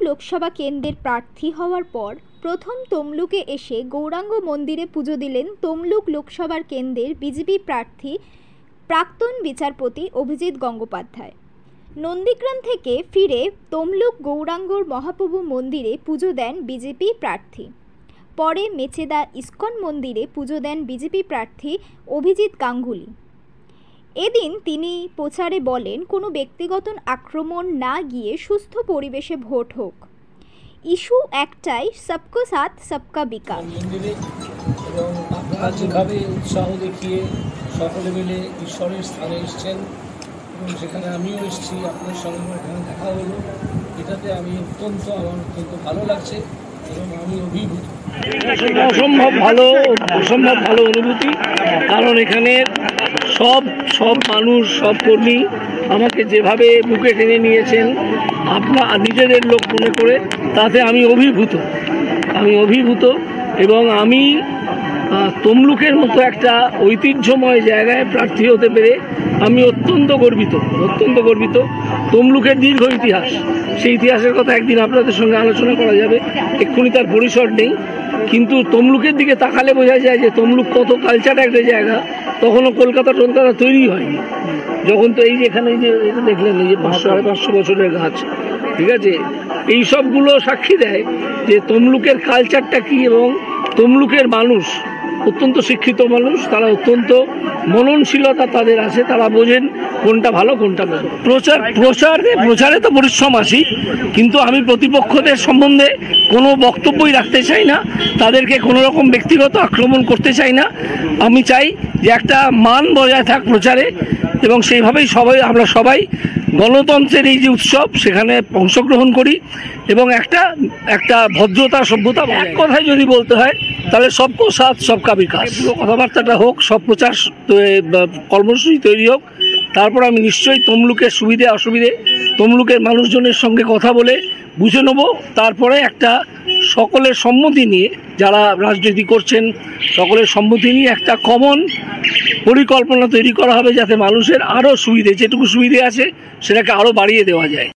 লোকসভা কেন্দ্রের প্রার্থী হওয়ার পর প্রথম তমলুকে এসে গৌরাঙ্গ মন্দিরে পুজো দিলেন তমলুক লোকসভার কেন্দ্রের বিজেপি প্রার্থী প্রাক্তন বিচারপতি অভিজিৎ গঙ্গোপাধ্যায়। নন্দীগ্রাম থেকে ফিরে তমলুক গৌরাঙ্গর মহাপ্রভু মন্দিরে পুজো দেন বিজেপি প্রার্থী। পরে মেচেদা ইস্কন মন্দিরে পুজো দেন বিজেপি প্রার্থী অভিজিৎ গাঙ্গুলি। এদিন তিনি প্রচারে বলেন, কোনো ব্যক্তিগত আক্রমণ না গিয়ে সুস্থ পরিবেশে ভোট হোক। ইস্যু একটাই, সবকা সাথ সবকা বিকাশ। এবং আপনারা যেভাবে উৎসাহ দেখিয়ে সকলে মিলে ঈশ্বরের স্থানে এসছেন এবং সেখানে আমিও এসেছি, আপনার সঙ্গে এখানে দেখা হলো, এটাতে আমি অত্যন্ত ভালো লাগছে এবং আমি অভিভূত। অসম্ভব ভালো অনুভূতি। কারণ এখানে সব মানুষ, সব কর্মী আমাকে যেভাবে বুকে টেনে নিয়েছেন আপনার নিজেদের লোক মনে করে, তাতে আমি অভিভূত এবং আমি তমলুকের মতো একটা ঐতিহ্যময় জায়গায় প্রার্থী হতে পেরে আমি অত্যন্ত গর্বিত। তমলুকের দীর্ঘ ইতিহাস, সেই ইতিহাসের কথা একদিন আপনাদের সঙ্গে আলোচনা করা যাবে, এক্ষুনি তার পরিসর নেই। কিন্তু তমলুকের দিকে তাকালে বোঝা যায় যে তমলুক কত কালচার একটা জায়গা। তখনও কলকাতা তৈরি হয়নি যখন, তো এই যে এখানে যে এটা দেখলেন, এই যে 500 বছরের গাছ, ঠিক আছে, এই সবগুলো সাক্ষী দেয় যে তমলুকের কালচারটা কি। এবং তমলুকের মানুষ অত্যন্ত শিক্ষিত মানুষ, তারা অত্যন্ত মননশীলতা তাদের আছে, তারা বোঝেন কোনটা ভালো কোনটা ভালো। প্রচারে তো পরিশ্রম আসি, কিন্তু আমি প্রতিপক্ষদের সম্বন্ধে কোনো বক্তব্যই রাখতে চাই না, তাদেরকে কোনো রকম ব্যক্তিগত আক্রমণ করতে চাই না। আমি চাই যে একটা মান বজায় থাক প্রচারে, এবং সেইভাবেই আমরা সবাই গণতন্ত্রের এই যে উৎসব সেখানে অংশগ্রহণ করি এবং একটা ভদ্রতা, সভ্যতা। এক কথায় যদি বলতে হয় তাহলে সবকা সাথ সবকা বিকাশ, কথাবার্তাটা হোক, সব প্রচার কর্মসূচি তৈরি হোক, তারপর আমি নিশ্চয়ই তমলুকের সুবিধে অসুবিধে তমলুকের মানুষজনের সঙ্গে কথা বলে বুঝে নেব। তারপরে একটা সকলের সম্মতি নিয়ে, যারা রাজনীতি করছেন সকলের সম্মতি নিয়ে একটা কমন পরিকল্পনা তৈরি করা হবে, যাতে মানুষের আরও সুবিধে, যেটুকু সুবিধে আছে সেটাকে আরও বাড়িয়ে দেওয়া যায়।